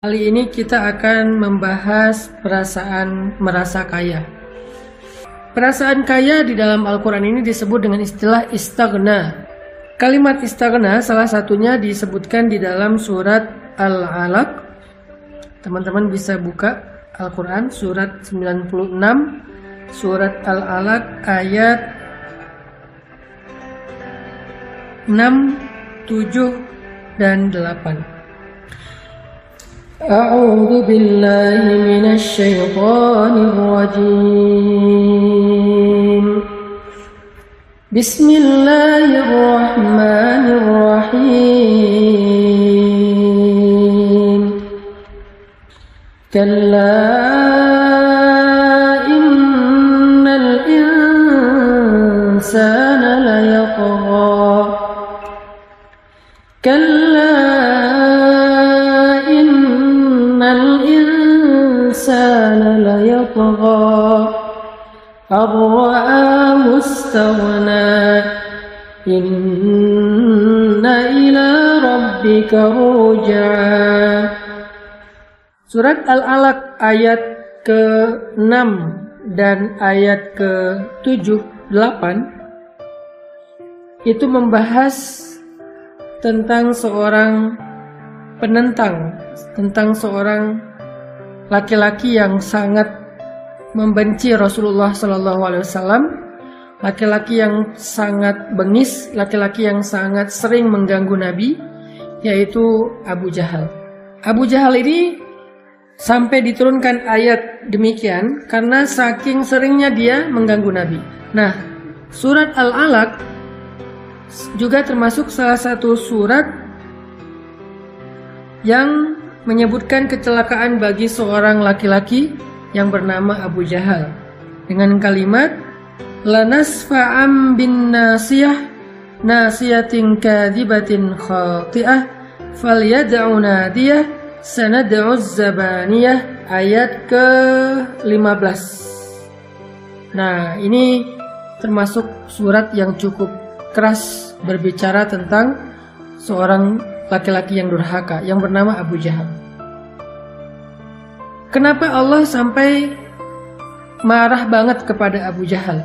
Kali ini kita akan membahas perasaan merasa kaya. Perasaan kaya di dalam Al-Quran ini disebut dengan istilah istaghna. Kalimat istaghna salah satunya disebutkan di dalam surat Al-Alaq. Teman-teman bisa buka Al-Quran surat 96, surat Al-Alaq ayat 6, 7, dan 8. أعوذ بالله من الشيطان الرجيم بسم الله الرحمن الرحيم كلا إن الإنسان ليطغى كلا الإنسان ليطغى أن رآه استغنى إن إلى ربك رجعا. Surat Al-Alaq ayat ke-6 dan ayat ke-7, 8 itu membahas tentang seorang penentang, tentang seorang laki-laki yang sangat membenci Rasulullah SAW, laki-laki yang sangat bengis, laki-laki yang sangat sering mengganggu Nabi, yaitu Abu Jahal. Abu Jahal ini sampai diturunkan ayat demikian karena saking seringnya dia mengganggu Nabi. Nah, surat Al-Alaq juga termasuk salah satu surat yang menyebutkan kecelakaan bagi seorang laki-laki yang bernama Abu Jahal dengan kalimat lanasfa'am bin nasiyah nasiyatin kadzibatin khati'ah falyad'u nadiyah sanad'u zabaniyah ayat ke-15. Nah, ini termasuk surat yang cukup keras berbicara tentang seorang laki-laki yang durhaka yang bernama Abu Jahal. Kenapa Allah sampai marah banget kepada Abu Jahal?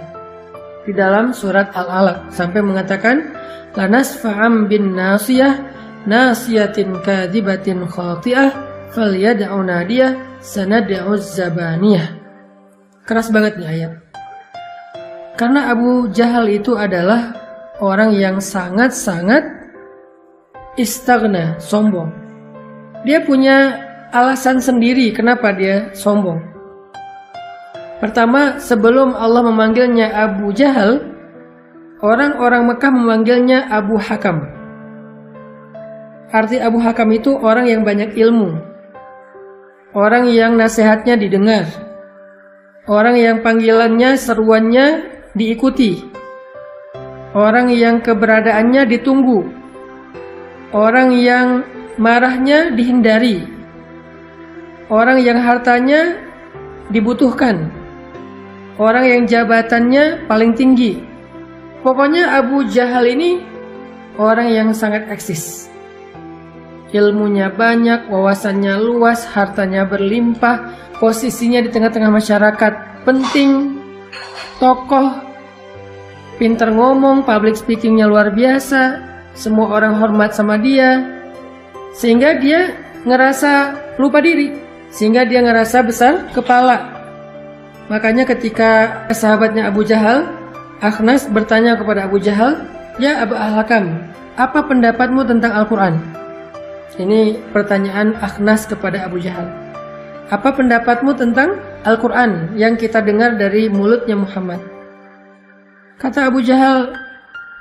Di dalam surat Al-Alaq sampai mengatakan lanasfa'am bin nasiyah nasiyatin kadzibatin khati'ah falyad'u nadiyah sanad'u zabaniyah. Keras banget nih ayat. Karena Abu Jahal itu adalah orang yang sangat-sangat istaghna, sombong. Dia punya alasan sendiri kenapa dia sombong. Pertama, sebelum Allah memanggilnya Abu Jahal, orang-orang Mekah memanggilnya Abu Hakam. Arti Abu Hakam itu orang yang banyak ilmu, orang yang nasihatnya didengar, orang yang panggilannya, seruannya diikuti, orang yang keberadaannya ditunggu, orang yang marahnya dihindari, orang yang hartanya dibutuhkan, orang yang jabatannya paling tinggi. Pokoknya Abu Jahal ini orang yang sangat eksis. Ilmunya banyak, wawasannya luas, hartanya berlimpah, posisinya di tengah-tengah masyarakat penting, tokoh, pintar ngomong, public speakingnya luar biasa, semua orang hormat sama dia, sehingga dia ngerasa lupa diri, sehingga dia ngerasa besar kepala. Makanya ketika sahabatnya Abu Jahal, Akhnas bertanya kepada Abu Jahal, "Ya Abu Hakam, apa pendapatmu tentang Al-Quran?" Ini pertanyaan Akhnas kepada Abu Jahal. Apa pendapatmu tentang Al-Quran yang kita dengar dari mulutnya Muhammad? Kata Abu Jahal,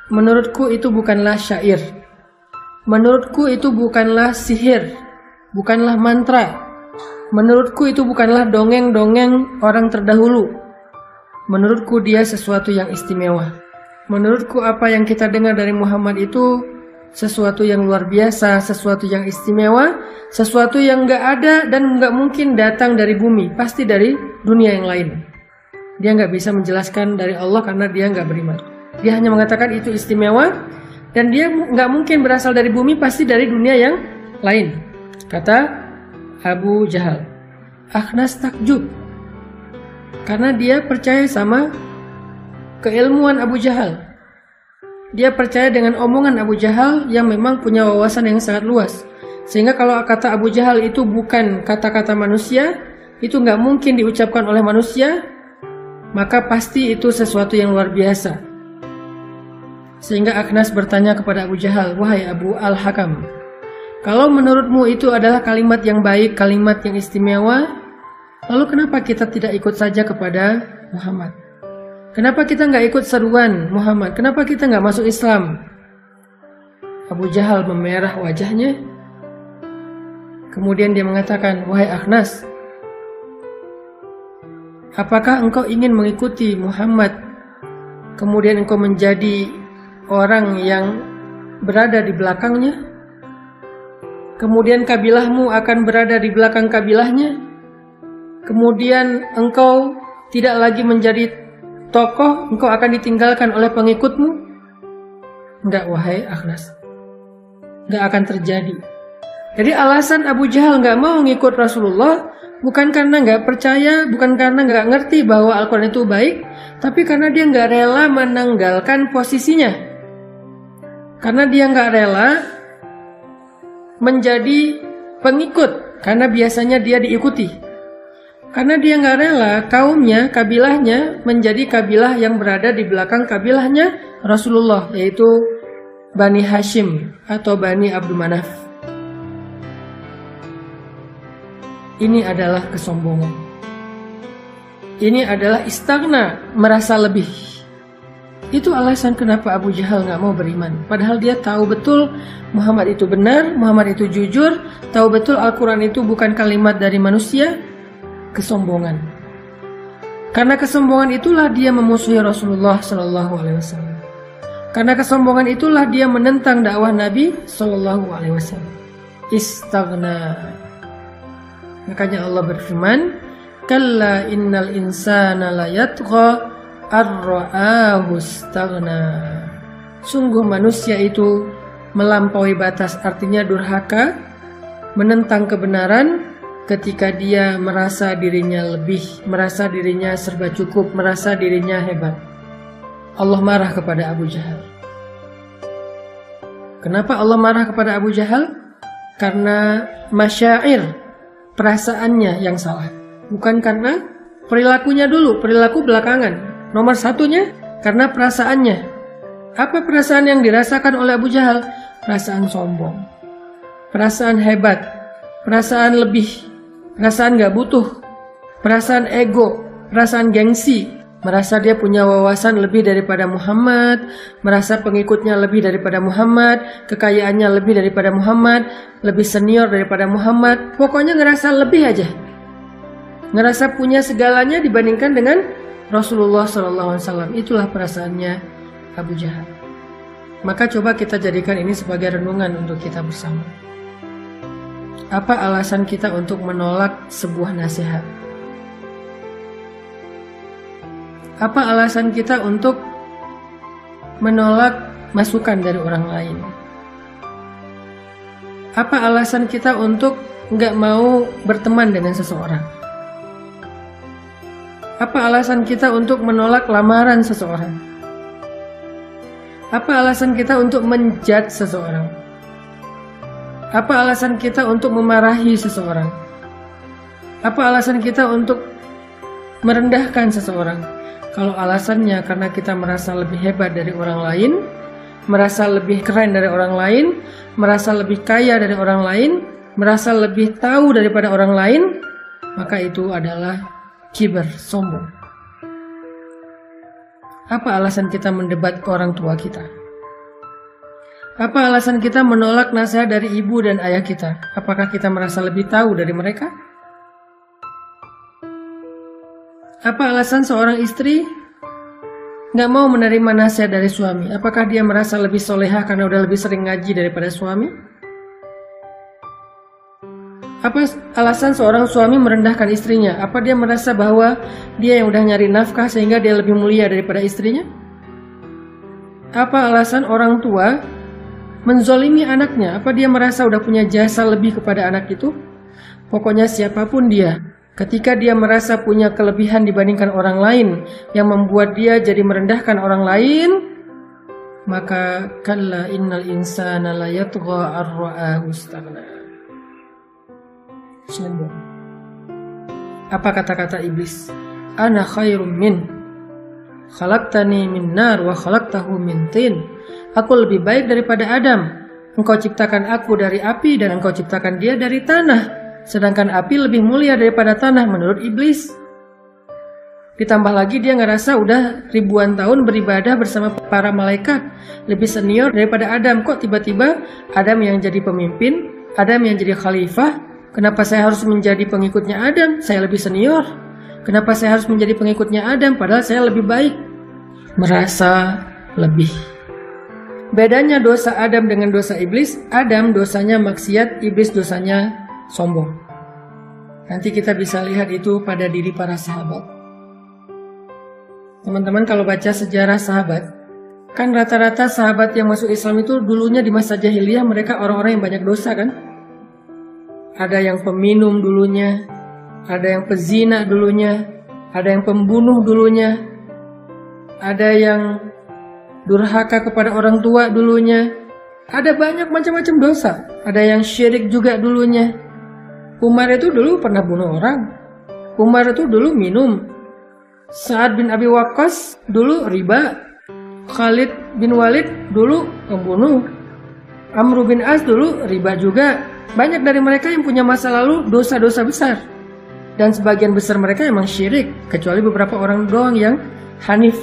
menurutku itu bukanlah syair. Menurutku itu bukanlah sihir, bukanlah mantra. Menurutku itu bukanlah dongeng-dongeng orang terdahulu. Menurutku dia sesuatu yang istimewa. Menurutku apa yang kita dengar dari Muhammad itu sesuatu yang luar biasa, sesuatu yang istimewa, sesuatu yang gak ada dan gak mungkin datang dari bumi, pasti dari dunia yang lain. Dia gak bisa menjelaskan dari Allah karena dia gak beriman. Dia hanya mengatakan itu istimewa dan dia nggak mungkin berasal dari bumi, pasti dari dunia yang lain. Kata Abu Jahal. Akhnas takjub karena dia percaya sama keilmuan Abu Jahal. Dia percaya dengan omongan Abu Jahal yang memang punya wawasan yang sangat luas. Sehingga kalau kata Abu Jahal itu bukan kata-kata manusia, itu nggak mungkin diucapkan oleh manusia, maka pasti itu sesuatu yang luar biasa. Sehingga Akhnas bertanya kepada Abu Jahal, "Wahai Abu Al-Hakam, kalau menurutmu itu adalah kalimat yang baik, kalimat yang istimewa, lalu kenapa kita tidak ikut saja kepada Muhammad? Kenapa kita nggak ikut seruan Muhammad? Kenapa kita nggak masuk Islam?" Abu Jahal memerah wajahnya. Kemudian dia mengatakan, "Wahai Akhnas, apakah engkau ingin mengikuti Muhammad, kemudian engkau menjadi orang yang berada di belakangnya? Kemudian kabilahmu akan berada di belakang kabilahnya? Kemudian engkau tidak lagi menjadi tokoh, engkau akan ditinggalkan oleh pengikutmu?" Enggak, wahai Akhnas, enggak akan terjadi. Jadi alasan Abu Jahal enggak mau ngikut Rasulullah bukan karena enggak percaya, bukan karena enggak ngerti bahwa Al-Quran itu baik, tapi karena dia enggak rela menanggalkan posisinya. Karena dia enggak rela menjadi pengikut, karena biasanya dia diikuti. Karena dia nggak rela kaumnya, kabilahnya menjadi kabilah yang berada di belakang kabilahnya Rasulullah, yaitu Bani Hashim atau Bani Abdul Manaf. Ini adalah kesombongan. Ini adalah istighna, merasa lebih. Itu alasan kenapa Abu Jahal nggak mau beriman. Padahal dia tahu betul Muhammad itu benar, Muhammad itu jujur, tahu betul Al-Quran itu bukan kalimat dari manusia. Kesombongan. Karena kesombongan itulah dia memusuhi Rasulullah Shallallahu Alaihi Wasallam. Karena kesombongan itulah dia menentang dakwah Nabi Shallallahu Alaihi Wasallam. Istaghna. Makanya Allah berfirman, "Kalla innal insana la yatgha ar-ra'ahu istaghna." Sungguh manusia itu melampaui batas, artinya durhaka, menentang kebenaran ketika dia merasa dirinya lebih, merasa dirinya serba cukup, merasa dirinya hebat. Allah marah kepada Abu Jahal. Kenapa Allah marah kepada Abu Jahal? Karena masyair, perasaannya yang salah. Bukan karena perilakunya dulu, perilaku belakangan. Nomor satunya karena perasaannya. Apa perasaan yang dirasakan oleh Abu Jahal? Perasaan sombong, perasaan hebat, perasaan lebih, perasaan gak butuh, perasaan ego, perasaan gengsi, merasa dia punya wawasan lebih daripada Muhammad, merasa pengikutnya lebih daripada Muhammad, kekayaannya lebih daripada Muhammad, lebih senior daripada Muhammad. Pokoknya ngerasa lebih aja, ngerasa punya segalanya dibandingkan dengan Rasulullah SAW. Itulah perasaannya Abu Jahal. Maka coba kita jadikan ini sebagai renungan untuk kita bersama. Apa alasan kita untuk menolak sebuah nasihat? Apa alasan kita untuk menolak masukan dari orang lain? Apa alasan kita untuk nggak mau berteman dengan seseorang? Apa alasan kita untuk menolak lamaran seseorang? Apa alasan kita untuk menjudge seseorang? Apa alasan kita untuk memarahi seseorang? Apa alasan kita untuk merendahkan seseorang? Kalau alasannya karena kita merasa lebih hebat dari orang lain, merasa lebih keren dari orang lain, merasa lebih kaya dari orang lain, merasa lebih tahu daripada orang lain, maka itu adalah kibar, sombong. Apa alasan kita mendebat ke orang tua kita? Apa alasan kita menolak nasihat dari ibu dan ayah kita? Apakah kita merasa lebih tahu dari mereka? Apa alasan seorang istri nggak mau menerima nasihat dari suami? Apakah dia merasa lebih solehah karena udah lebih sering ngaji daripada suami? Apa alasan seorang suami merendahkan istrinya? Apa dia merasa bahwa dia yang udah nyari nafkah sehingga dia lebih mulia daripada istrinya? Apa alasan orang tua menzolimi anaknya? Apa dia merasa udah punya jasa lebih kepada anak itu? Pokoknya siapapun dia, ketika dia merasa punya kelebihan dibandingkan orang lain yang membuat dia jadi merendahkan orang lain, maka kalla innal insana la yatgha ar-ra'ahu istaghna. Sombong. Apa kata-kata iblis? Ana khairum min, khalaqtani min nar wa khalaqtahu min tin. Aku lebih baik daripada Adam. Engkau ciptakan aku dari api dan engkau ciptakan dia dari tanah. Sedangkan api lebih mulia daripada tanah menurut iblis. Ditambah lagi dia ngerasa udah ribuan tahun beribadah bersama para malaikat, lebih senior daripada Adam. Kok tiba-tiba Adam yang jadi pemimpin, Adam yang jadi khalifah? Kenapa saya harus menjadi pengikutnya Adam? Saya lebih senior. Kenapa saya harus menjadi pengikutnya Adam padahal saya lebih baik? Merasa lebih. Bedanya dosa Adam dengan dosa iblis, Adam dosanya maksiat, iblis dosanya sombong. Nanti kita bisa lihat itu pada diri para sahabat. Teman-teman kalau baca sejarah sahabat, kan rata-rata sahabat yang masuk Islam itu dulunya di masa jahiliyah mereka orang-orang yang banyak dosa kan? Ada yang peminum dulunya, ada yang pezina dulunya, ada yang pembunuh dulunya, ada yang durhaka kepada orang tua dulunya, ada banyak macam-macam dosa, ada yang syirik juga dulunya. Umar itu dulu pernah bunuh orang. Umar itu dulu minum. Sa'ad bin Abi Waqqas dulu riba. Khalid bin Walid dulu pembunuh. Amr bin As dulu riba juga. Banyak dari mereka yang punya masa lalu dosa-dosa besar. Dan sebagian besar mereka emang syirik. Kecuali beberapa orang doang yang hanif.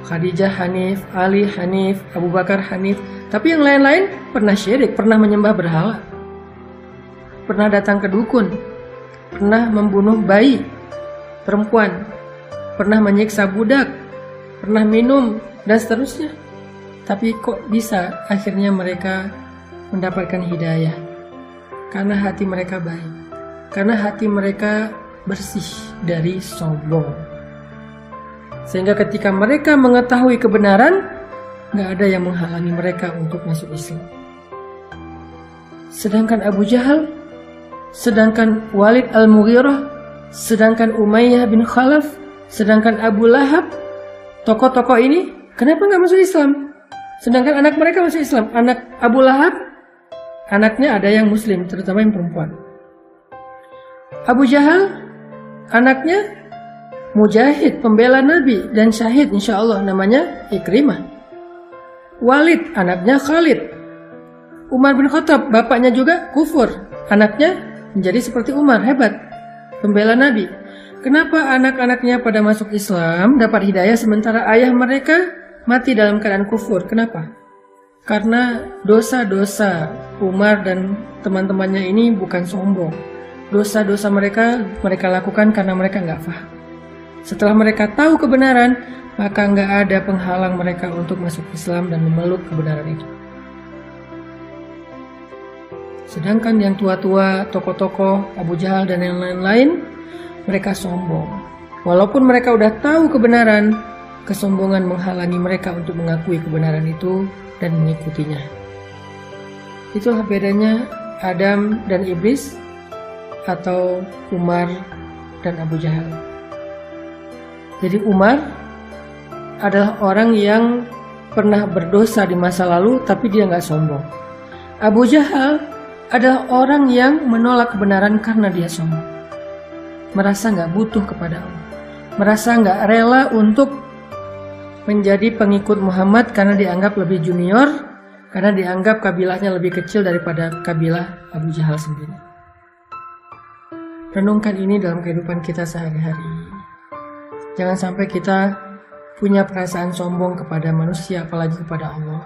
Khadijah hanif, Ali hanif, Abu Bakar hanif. Tapi yang lain-lain pernah syirik, pernah menyembah berhala, pernah datang ke dukun, pernah membunuh bayi, perempuan, pernah menyiksa budak, pernah minum, dan seterusnya. Tapi kok bisa akhirnya mereka mendapatkan hidayah? Karena hati mereka baik, karena hati mereka bersih dari sombong. Sehingga ketika mereka mengetahui kebenaran, gak ada yang menghalangi mereka untuk masuk Islam. Sedangkan Abu Jahal, sedangkan Walid al-Mughirah, sedangkan Umayyah bin Khalaf, sedangkan Abu Lahab, tokoh-tokoh ini kenapa nggak masuk Islam? Sedangkan anak mereka masuk Islam. Anak Abu Lahab, anaknya ada yang Muslim, terutama yang perempuan. Abu Jahal, anaknya mujahid, pembela Nabi dan syahid insya Allah, namanya Ikrimah. Walid, anaknya Khalid. Umar bin Khattab, bapaknya juga kufur, anaknya menjadi seperti Umar, hebat, pembela Nabi. Kenapa anak-anaknya pada masuk Islam, dapat hidayah, sementara ayah mereka mati dalam keadaan kufur? Kenapa? Karena dosa-dosa Umar dan teman-temannya ini bukan sombong. Dosa-dosa mereka lakukan karena mereka nggak paham. Setelah mereka tahu kebenaran, maka nggak ada penghalang mereka untuk masuk Islam dan memeluk kebenaran itu. Sedangkan yang tua-tua, tokoh-tokoh, Abu Jahal dan yang lain-lain, mereka sombong. Walaupun mereka udah tahu kebenaran, kesombongan menghalangi mereka untuk mengakui kebenaran itu dan mengikutinya. Itulah bedanya Adam dan Iblis, atau Umar dan Abu Jahal. Jadi Umar adalah orang yang pernah berdosa di masa lalu, tapi dia nggak sombong. Abu Jahal adalah orang yang menolak kebenaran karena dia sombong. Merasa nggak butuh kepada Allah. Merasa nggak rela untuk menjadi pengikut Muhammad karena dianggap lebih junior, karena dianggap kabilahnya lebih kecil daripada kabilah Abu Jahal sendiri. Renungkan ini dalam kehidupan kita sehari-hari. Jangan sampai kita punya perasaan sombong kepada manusia, apalagi kepada Allah.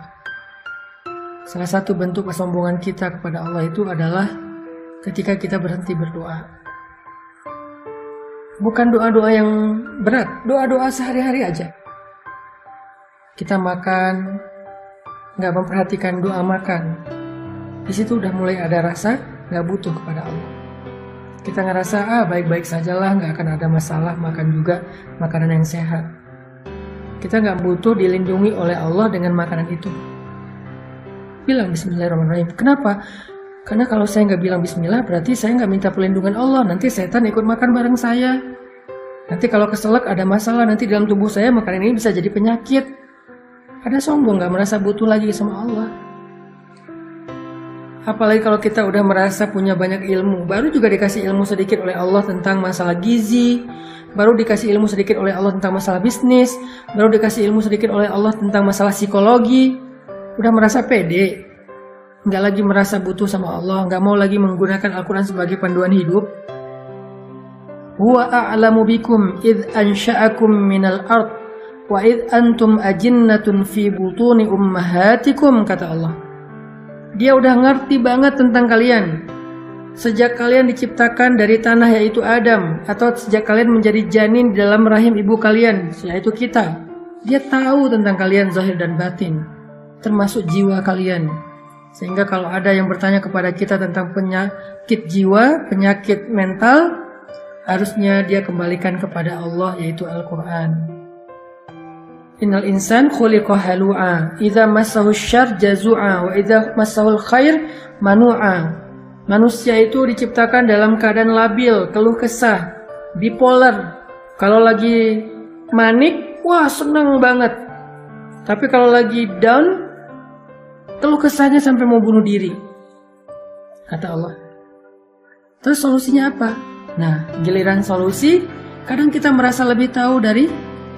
Salah satu bentuk kesombongan kita kepada Allah itu adalah ketika kita berhenti berdoa. Bukan doa-doa yang berat, doa-doa sehari-hari aja. Kita makan, nggak memperhatikan doa makan. Di situ udah mulai ada rasa nggak butuh kepada Allah. Kita ngerasa baik-baik sajalah, nggak akan ada masalah, makan juga makanan yang sehat. Kita nggak butuh dilindungi oleh Allah dengan makanan itu. Bilang Bismillahirrahmanirrahim. Kenapa? Karena kalau saya nggak bilang bismillah, berarti saya nggak minta perlindungan Allah. Nanti setan ikut makan bareng saya. Nanti kalau keselak ada masalah, nanti dalam tubuh saya makanan ini bisa jadi penyakit. Ada sombong, nggak merasa butuh lagi sama Allah. Apalagi kalau kita udah merasa punya banyak ilmu, baru juga dikasih ilmu sedikit oleh Allah tentang masalah gizi, baru dikasih ilmu sedikit oleh Allah tentang masalah bisnis, baru dikasih ilmu sedikit oleh Allah tentang masalah psikologi, udah merasa pede, nggak lagi merasa butuh sama Allah, nggak mau lagi menggunakan Al-Quran sebagai panduan hidup. Huwa a'lamu bikum idh ansha'akum minal ard wa idh antum ajinnatun fi butuni ummahatikum, kata Allah. Dia udah ngerti banget tentang kalian. Sejak kalian diciptakan dari tanah yaitu Adam, atau sejak kalian menjadi janin di dalam rahim ibu kalian, yaitu kita. Dia tahu tentang kalian zahir dan batin, termasuk jiwa kalian. Sehingga kalau ada yang bertanya kepada kita tentang penyakit jiwa, penyakit mental, harusnya dia kembalikan kepada Allah, yaitu Al-Quran. Innal insan khuliqa halu'a, idza massahu syarr jazu'a, wa idza massahu khair manu'a. Manusia itu diciptakan dalam keadaan labil, keluh kesah, bipolar. Kalau lagi manik, wah senang banget. Tapi kalau lagi down, keluh kesahnya sampai mau bunuh diri, kata Allah. Terus solusinya apa? Nah, giliran solusi, kadang kita merasa lebih tahu dari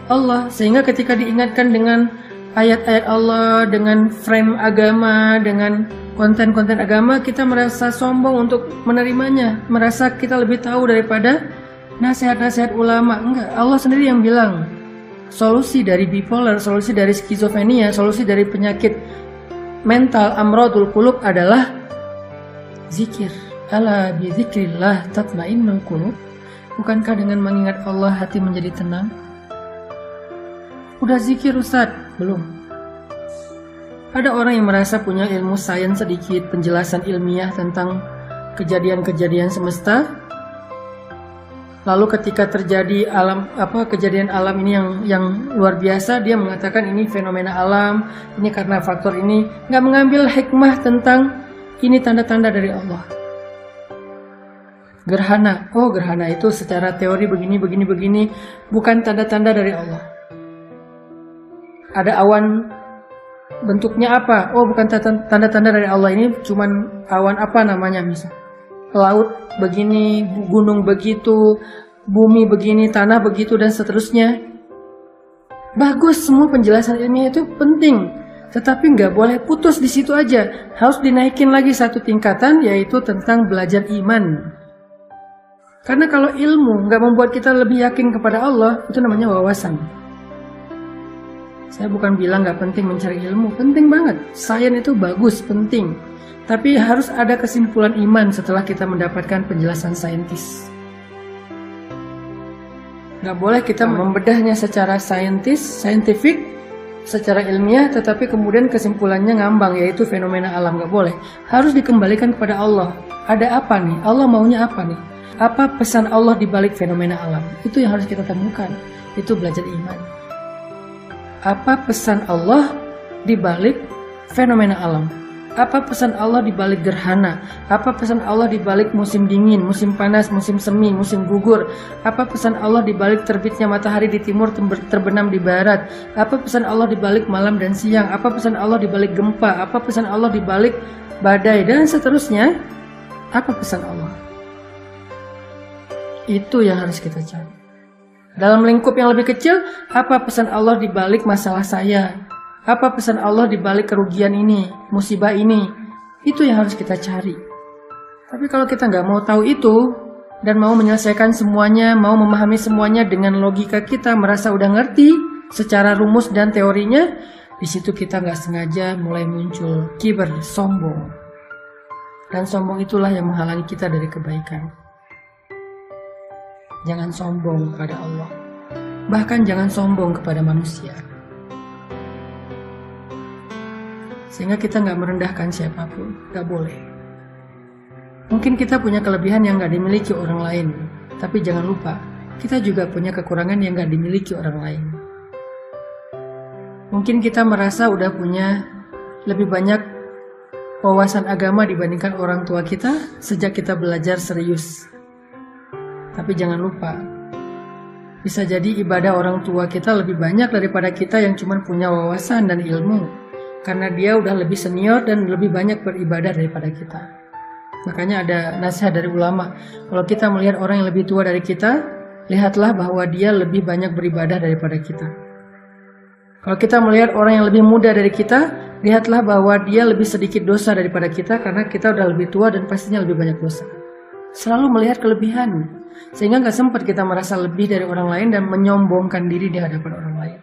Allah, sehingga ketika diingatkan dengan ayat-ayat Allah, dengan frame agama, dengan konten-konten agama, kita merasa sombong untuk menerimanya, merasa kita lebih tahu daripada nasihat-nasihat ulama. Enggak, Allah sendiri yang bilang solusi dari bipolar, solusi dari skizofrenia, solusi dari penyakit mental amradul qulub adalah zikir. Ala bi zikrillah tatmainnul qulub. Bukankah dengan mengingat Allah hati menjadi tenang? Udah zikir Ustaz? Belum. Ada orang yang merasa punya ilmu sains sedikit, penjelasan ilmiah tentang kejadian-kejadian semesta. Lalu ketika terjadi kejadian alam ini yang luar biasa, dia mengatakan ini fenomena alam, ini karena faktor ini, nggak mengambil hikmah tentang ini tanda-tanda dari Allah. Gerhana, oh gerhana itu secara teori begini, bukan tanda-tanda dari Allah. Ada awan, bentuknya apa? Oh bukan tanda-tanda dari Allah, ini cuman awan apa namanya misal. Laut begini, gunung begitu, bumi begini, tanah begitu, dan seterusnya. Bagus, semua penjelasan ilmiah itu penting, tetapi nggak boleh putus di situ aja. Harus dinaikin lagi satu tingkatan, yaitu tentang belajar iman. Karena kalau ilmu nggak membuat kita lebih yakin kepada Allah, itu namanya wawasan. Saya bukan bilang nggak penting mencari ilmu, penting banget. Sains itu bagus, penting. Tapi harus ada kesimpulan iman setelah kita mendapatkan penjelasan saintis. Nggak boleh kita membedahnya secara scientific, secara ilmiah, tetapi kemudian kesimpulannya ngambang, yaitu fenomena alam. Nggak boleh. Harus dikembalikan kepada Allah. Ada apa nih? Allah maunya apa nih? Apa pesan Allah di balik fenomena alam? Itu yang harus kita temukan. Itu belajar iman. Apa pesan Allah di balik fenomena alam? Apa pesan Allah di balik gerhana? Apa pesan Allah di balik musim dingin, musim panas, musim semi, musim gugur? Apa pesan Allah di balik terbitnya matahari di timur terbenam di barat? Apa pesan Allah di balik malam dan siang? Apa pesan Allah di balik gempa? Apa pesan Allah di balik badai dan seterusnya? Apa pesan Allah? Itu yang harus kita cari. Dalam lingkup yang lebih kecil, apa pesan Allah di balik masalah saya? Apa pesan Allah di balik kerugian ini, musibah ini? Itu yang harus kita cari. Tapi kalau kita nggak mau tahu itu, dan mau menyelesaikan semuanya, mau memahami semuanya dengan logika kita, merasa udah ngerti secara rumus dan teorinya, di situ kita nggak sengaja mulai muncul kibar, sombong. Dan sombong itulah yang menghalangi kita dari kebaikan. Jangan sombong kepada Allah. Bahkan jangan sombong kepada manusia. Sehingga kita nggak merendahkan siapapun. Nggak boleh. Mungkin kita punya kelebihan yang nggak dimiliki orang lain. Tapi jangan lupa, kita juga punya kekurangan yang nggak dimiliki orang lain. Mungkin kita merasa udah punya lebih banyak wawasan agama dibandingkan orang tua kita sejak kita belajar serius. Tapi jangan lupa, bisa jadi ibadah orang tua kita lebih banyak daripada kita yang cuma punya wawasan dan ilmu. Karena dia udah lebih senior dan lebih banyak beribadah daripada kita. Makanya ada nasihat dari ulama, kalau kita melihat orang yang lebih tua dari kita, lihatlah bahwa dia lebih banyak beribadah daripada kita. Kalau kita melihat orang yang lebih muda dari kita, lihatlah bahwa dia lebih sedikit dosa daripada kita karena kita udah lebih tua dan pastinya lebih banyak dosa. Selalu melihat kelebihan, sehingga gak sempat kita merasa lebih dari orang lain dan menyombongkan diri di hadapan orang lain.